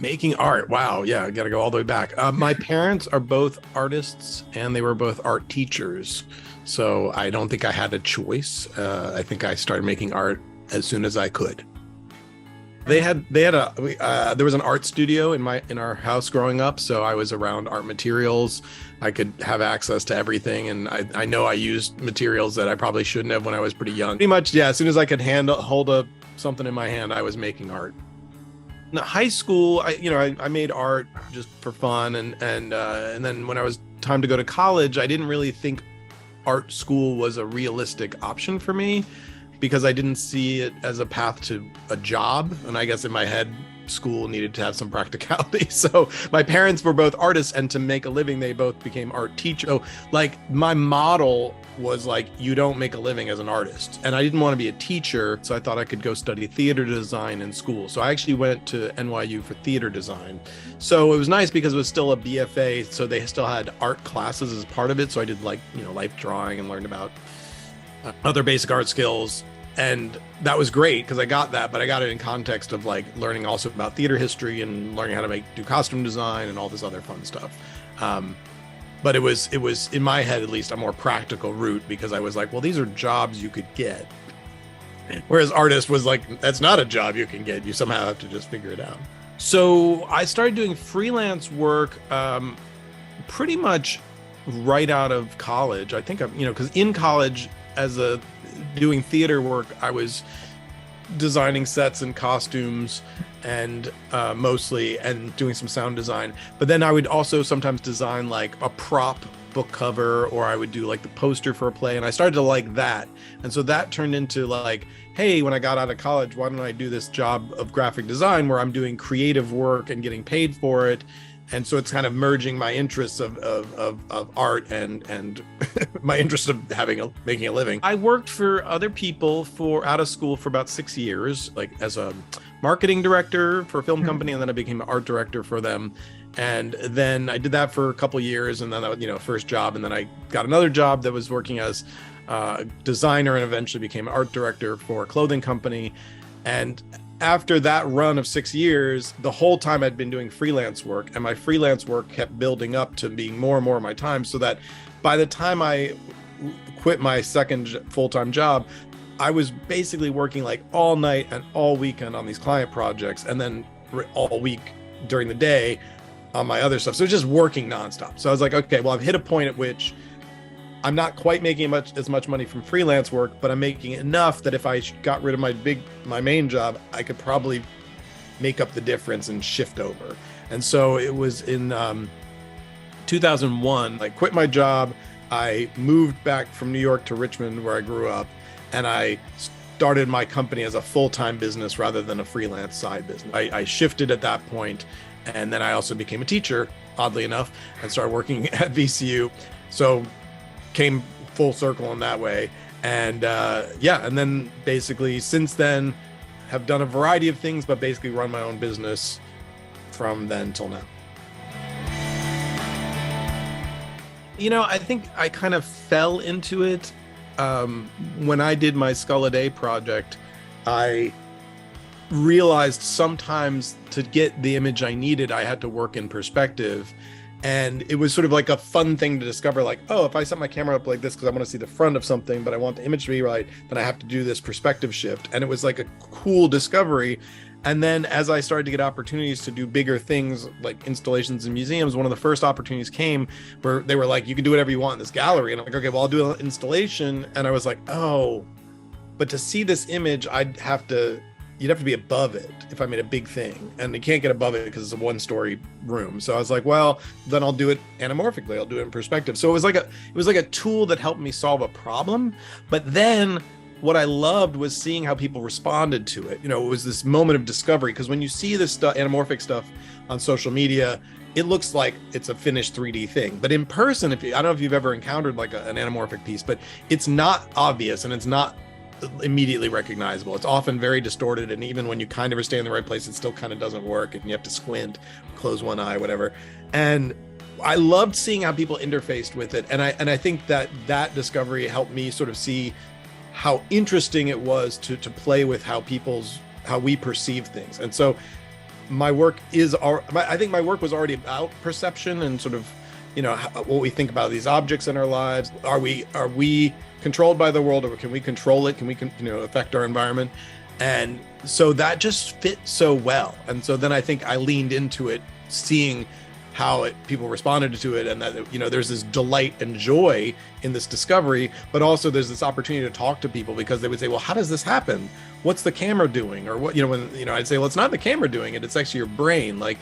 Making art. Wow. Yeah. I got to go all the way back. My parents are both artists and they were both art teachers. So I don't think I had a choice. I think I started making art as soon as I could. There was an art studio in our house growing up. So I was around art materials. I could have access to everything. And I know I used materials that I probably shouldn't have when I was pretty young. Pretty much. Yeah. As soon as I could hold something in my hand, I was making art. In high school, I made art just for fun, and then when I was time to go to college, I didn't really think art school was a realistic option for me because I didn't see it as a path to a job, and I guess in my head, school needed to have some practicality. So my parents were both artists, and to make a living, they both became art teachers. So like my model was like, you don't make a living as an artist. And I didn't want to be a teacher, so I thought I could go study theater design in school. So I actually went to NYU for theater design. So it was nice because it was still a BFA, so they still had art classes as part of it. So I did life drawing and learned about other basic art skills. And that was great because I got that, but I got it in context of like learning also about theater history and learning how to do costume design and all this other fun stuff. But it was in my head, at least, a more practical route because I was like, well, these are jobs you could get. Whereas artist was like, that's not a job you can get. You somehow have to just figure it out. So I started doing freelance work pretty much right out of college. I think because in college doing theater work, I was designing sets and costumes and mostly, and doing some sound design. But then I would also sometimes design like a prop book cover, or I would do like the poster for a play, and I started to like that. And so that turned into like, hey, when I got out of college, why don't I do this job of graphic design where I'm doing creative work and getting paid for it? And so it's kind of merging my interests of art and my interest of making a living. I worked for other people out of school for about 6 years, like as a marketing director for a film company, and then I became an art director for them. And then I did that for a couple years, and then that was, first job, and then I got another job that was working as a designer, and eventually became an art director for a clothing company. And after that run of 6 years, the whole time I'd been doing freelance work, and my freelance work kept building up to being more and more of my time, so that by the time I quit my second full-time job, I was basically working like all night and all weekend on these client projects, and then all week during the day on my other stuff. So it's just working nonstop. So I was like, okay, well, I've hit a point at which I'm not quite making as much money from freelance work, but I'm making enough that if I got rid of my main job, I could probably make up the difference and shift over. And so it was in 2001, I quit my job. I moved back from New York to Richmond, where I grew up, and I started my company as a full-time business rather than a freelance side business. I shifted at that point, and then I also became a teacher, oddly enough, and started working at VCU. So came full circle in that way. And and then basically since then have done a variety of things, but basically run my own business from then till now. I think I kind of fell into it. When I did my Skull a Day project, I realized sometimes to get the image I needed, I had to work in perspective. And it was sort of like a fun thing to discover, like, oh, if I set my camera up like this because I want to see the front of something, but I want the image to be right, then I have to do this perspective shift. And it was like a cool discovery. And then as I started to get opportunities to do bigger things like installations in museums, one of the first opportunities came where they were like, you can do whatever you want in this gallery. And I'm like, okay, well, I'll do an installation. And I was like, oh, but to see this image, you'd have to be above it if I made a big thing, and you can't get above it because it's a one-story room. So I was like, well, then I'll do it anamorphically. I'll do it in perspective. So it was like a tool that helped me solve a problem. But then what I loved was seeing how people responded to it. It was this moment of discovery, because when you see this stuff, anamorphic stuff on social media, it looks like it's a finished 3D thing. But in person, I don't know if you've ever encountered like an anamorphic piece, but it's not obvious and it's not immediately recognizable. It's often very distorted, and even when you kind of are staying in the right place, it still kind of doesn't work, and you have to squint, close one eye, whatever. And I loved seeing how people interfaced with it, and I think that discovery helped me sort of see how interesting it was to play with how we perceive things. And so my work I think my work was already about perception and sort of, what we think about these objects in our lives. Are we controlled by the world, or can we control it? Can we, affect our environment? And so that just fit so well. And so then I think I leaned into it, seeing how people responded to it, and that, there's this delight and joy in this discovery, but also there's this opportunity to talk to people, because they would say, well, how does this happen? What's the camera doing? Or what, when, I'd say, well, it's not the camera doing it. It's actually your brain. Like,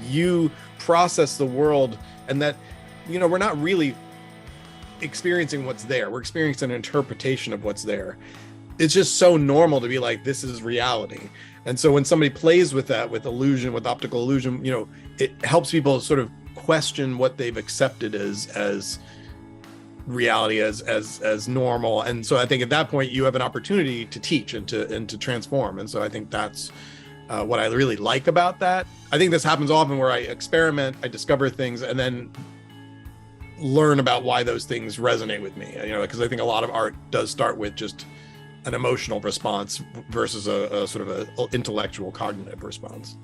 you process the world, and that, we're not really experiencing what's there. We're experiencing an interpretation of what's there. It's just so normal to be like, this is reality. And so when somebody plays with that, with illusion, with optical illusion, it helps people sort of question what they've accepted as reality, as normal. And so I think at that point you have an opportunity to teach and to transform. And so I think that's what I really like about that. I think this happens often, where I experiment, I discover things, and then learn about why those things resonate with me. Because I think a lot of art does start with just an emotional response versus a sort of a intellectual, cognitive response.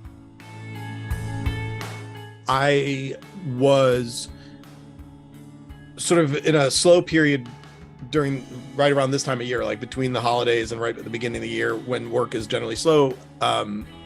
I was sort of in a slow period right around this time of year, like between the holidays and right at the beginning of the year, when work is generally slow.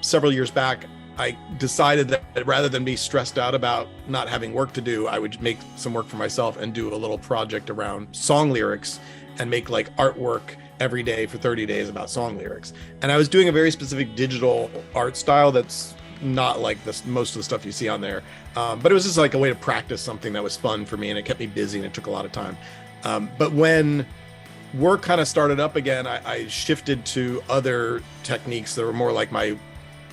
Several years back, I decided that rather than be stressed out about not having work to do, I would make some work for myself and do a little project around song lyrics and make like artwork every day for 30 days about song lyrics. And I was doing a very specific digital art style that's not like most of the stuff you see on there. But it was just like a way to practice something that was fun for me, and it kept me busy, and it took a lot of time. But when work kind of started up again, I shifted to other techniques that were more like my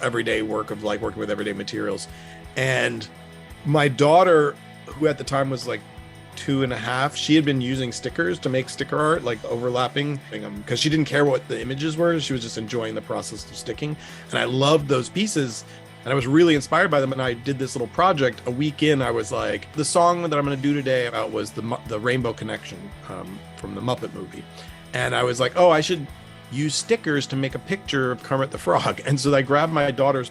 everyday work of like working with everyday materials. And my daughter, who at the time was like 2.5, she had been using stickers to make sticker art, like overlapping, because she didn't care what the images were. She was just enjoying the process of sticking. And I loved those pieces, and I was really inspired by them. And I did this little project. A week in, I was like, the song that I'm going to do today was the Rainbow Connection from the Muppet movie. And I was like, oh, I should use stickers to make a picture of Kermit the Frog. And so I grabbed my daughter's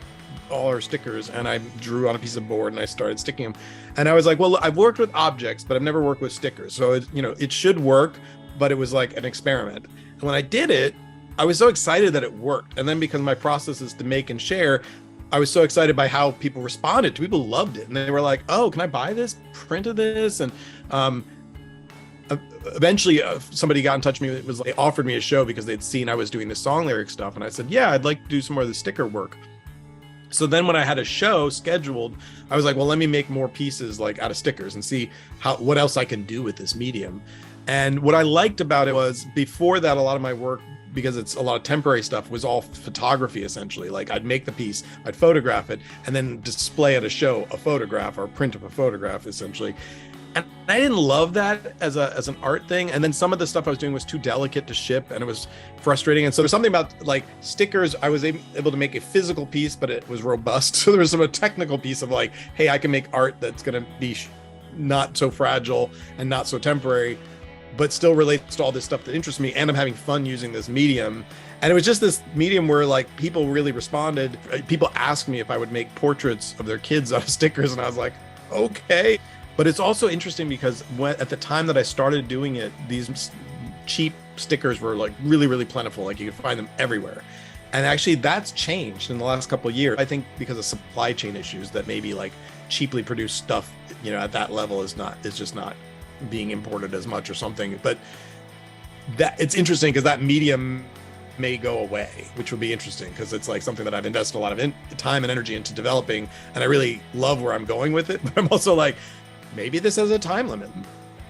all her stickers, and I drew on a piece of board, and I started sticking them. And I was like, well, I've worked with objects, but I've never worked with stickers, so it should work. But it was like an experiment. And when I did it, I was so excited that it worked. And then because my process is to make and share, I was so excited by how people responded. People loved it, and they were like, oh, can I buy this print of this? And eventually somebody got in touch with me. It was like, they offered me a show because they'd seen I was doing the song lyric stuff, and I said, yeah, I'd like to do some more of the sticker work. So then when I had a show scheduled, I was like, well, let me make more pieces like out of stickers and see what else I can do with this medium. And what I liked about it was, before that, a lot of my work, because it's a lot of temporary stuff, was all photography, essentially. Like, I'd make the piece, I'd photograph it, and then display at a show a photograph, or print of a photograph, essentially. And I didn't love that as an art thing. And then some of the stuff I was doing was too delicate to ship, and it was frustrating. And so there's something about like stickers, I was able to make a physical piece, but it was robust. So there was a technical piece of like, hey, I can make art that's going to be not so fragile and not so temporary, but still relates to all this stuff that interests me. And I'm having fun using this medium. And it was just this medium where like people really responded. People asked me if I would make portraits of their kids out of stickers. And I was like, okay. But it's also interesting because at the time that I started doing it, these cheap stickers were like really, really plentiful. Like, you could find them everywhere. And actually that's changed in the last couple of years. I think because of supply chain issues, that maybe like cheaply produced stuff, at that level is just not being imported as much or something. But that it's interesting because that medium may go away, which would be interesting, because it's like something that I've invested a lot of time and energy into developing, and I really love where I'm going with it. But I'm also like, maybe this has a time limit.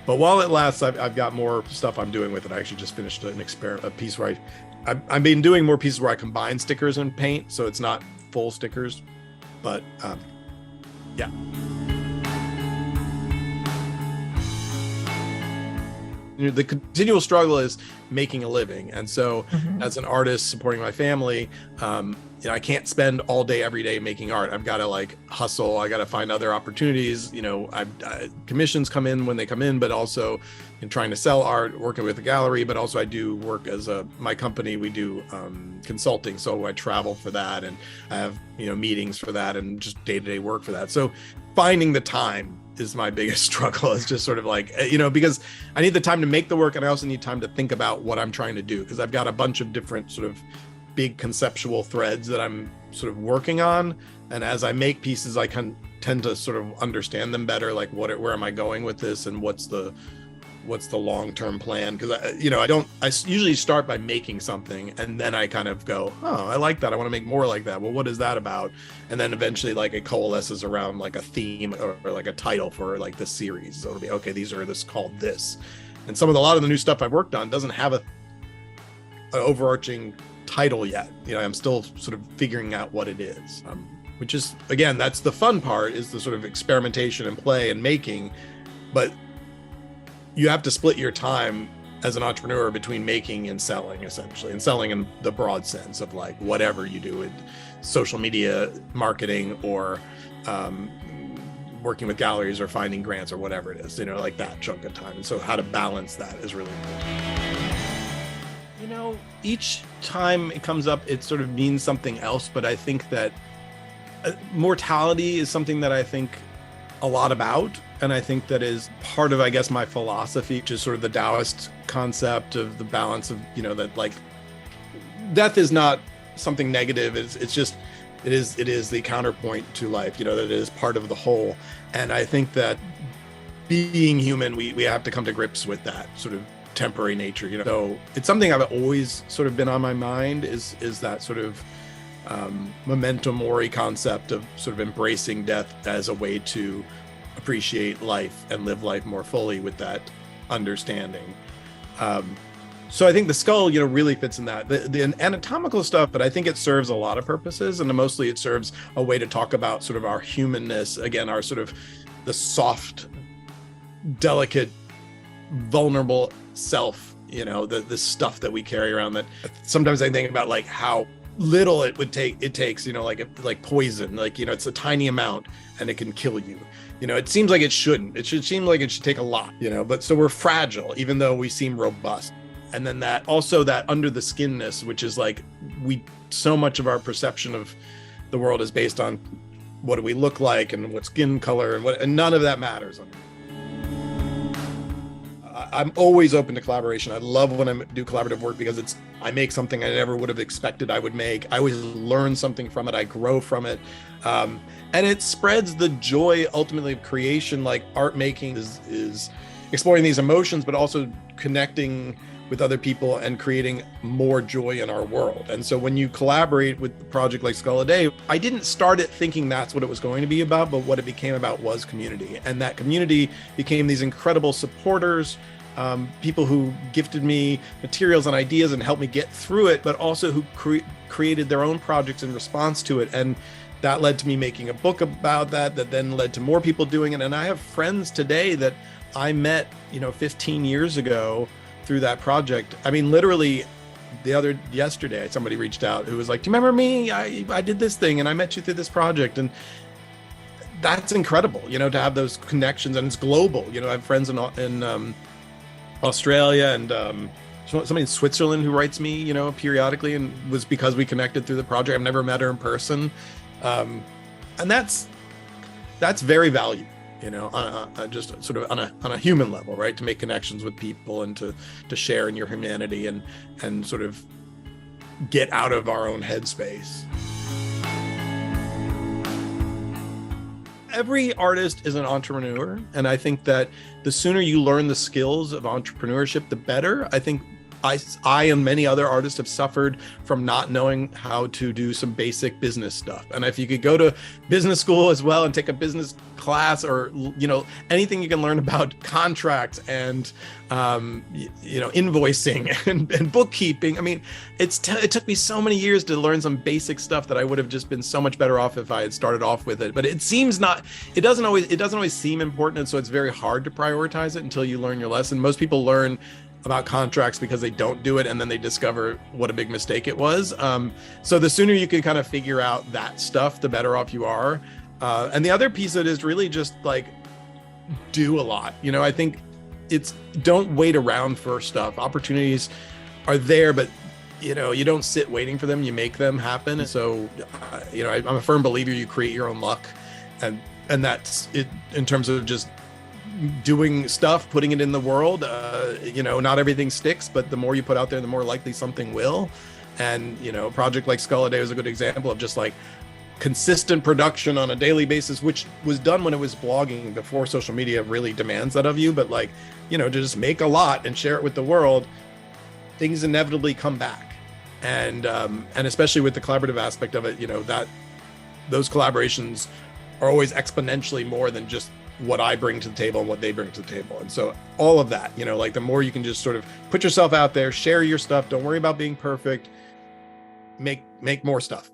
But while it lasts, I've got more stuff I'm doing with it. I actually just finished a piece where I've been doing more pieces where I combine stickers and paint, so it's not full stickers. But yeah. the continual struggle is making a living. And so as an artist supporting my family, I can't spend all day, every day making art. I've got to like hustle. I got to find other opportunities. Commissions come in when they come in, but also in trying to sell art, working with a gallery, but also I do work as my company, we do consulting. So I travel for that, and I have, meetings for that, and just day-to-day work for that. So finding the time is my biggest struggle. It's just sort of like, because I need the time to make the work, and I also need time to think about what I'm trying to do, because I've got a bunch of different sort of big conceptual threads that I'm sort of working on. And as I make pieces, I can tend to sort of understand them better, like where am I going with this, and what's the long-term plan? Because I usually start by making something, and then I kind of go, oh, I like that, I want to make more like that. Well, what is that about? And then eventually like it coalesces around like a theme or like a title for like the series. So it'll be, okay, this called this. And a lot of the new stuff I've worked on doesn't have an overarching title yet. I'm still sort of figuring out what it is, which is, again, that's the fun part, is the sort of experimentation and play and making. But you have to split your time as an entrepreneur between making and selling, essentially, and selling in the broad sense of like whatever you do in social media marketing, or working with galleries, or finding grants, or whatever it is, like that chunk of time. And so how to balance that is really important. Each time it comes up, it sort of means something else, but I think that mortality is something that I think a lot about. And I think that is part of, I guess, my philosophy, which is sort of the Taoist concept of the balance of, that like death is not something negative. It's just, it is the counterpoint to life, that it is part of the whole. And I think that being human, we have to come to grips with that sort of temporary nature, So it's something I've always sort of been on my mind, is that sort of memento mori concept of sort of embracing death as a way to appreciate life and live life more fully with that understanding. So I think the skull, really fits in that. The anatomical stuff, but I think it serves a lot of purposes, and mostly it serves a way to talk about sort of our humanness, again, our sort of the soft, delicate, vulnerable self, the stuff that we carry around, that sometimes I think about like how little it takes, like poison, like, it's a tiny amount and it can kill you. It seems like it shouldn't. It should seem like it should take a lot, but so we're fragile, even though we seem robust. And then that also that under the skinness, which is like so much of our perception of the world is based on what do we look like and what skin color and none of that matters. I'm always open to collaboration. I love when I do collaborative work, because I make something I never would have expected I would make. I always learn something from it. I grow from it. And it spreads the joy ultimately of creation. Like art making is exploring these emotions, but also connecting with other people and creating more joy in our world. And so when you collaborate with a project like Skull a Day, I didn't start it thinking that's what it was going to be about, but what it became about was community. And that community became these incredible supporters, people who gifted me materials and ideas and helped me get through it, but also who created their own projects in response to it. And that led to me making a book about that then led to more people doing it. And I have friends today that I met, 15 years ago through that project. I mean, literally yesterday, somebody reached out who was like, do you remember me? I did this thing and I met you through this project. And that's incredible, to have those connections, and it's global. I have friends in Australia and somebody in Switzerland who writes me, periodically, and was because we connected through the project. I've never met her in person. And that's very valuable, just sort of on a human level, right? To make connections with people and to share in your humanity and sort of get out of our own headspace. Every artist is an entrepreneur, and I think that the sooner you learn the skills of entrepreneurship, the better. I think I and many other artists have suffered from not knowing how to do some basic business stuff. And if you could go to business school as well and take a business class, or anything you can learn about contracts and invoicing and bookkeeping. I mean, it took me so many years to learn some basic stuff that I would have just been so much better off if I had started off with it. But it doesn't always seem important, and so it's very hard to prioritize it until you learn your lesson. Most people learn about contracts because they don't do it, and then they discover what a big mistake it was. So the sooner you can kind of figure out that stuff, the better off you are. And the other piece of it is really just like do a lot. I think don't wait around for stuff. Opportunities are there, but you don't sit waiting for them, you make them happen. So I'm a firm believer you create your own luck, and that's it in terms of just doing stuff, putting it in the world. Not everything sticks, but the more you put out there, the more likely something will. And a project like Skull a Day was a good example of just like consistent production on a daily basis, which was done when it was blogging before social media really demands that of you. But to just make a lot and share it with the world, things inevitably come back. And especially with the collaborative aspect of it, that those collaborations are always exponentially more than just what I bring to the table and what they bring to the table. And so all of that, the more you can just sort of put yourself out there, share your stuff, don't worry about being perfect, make more stuff.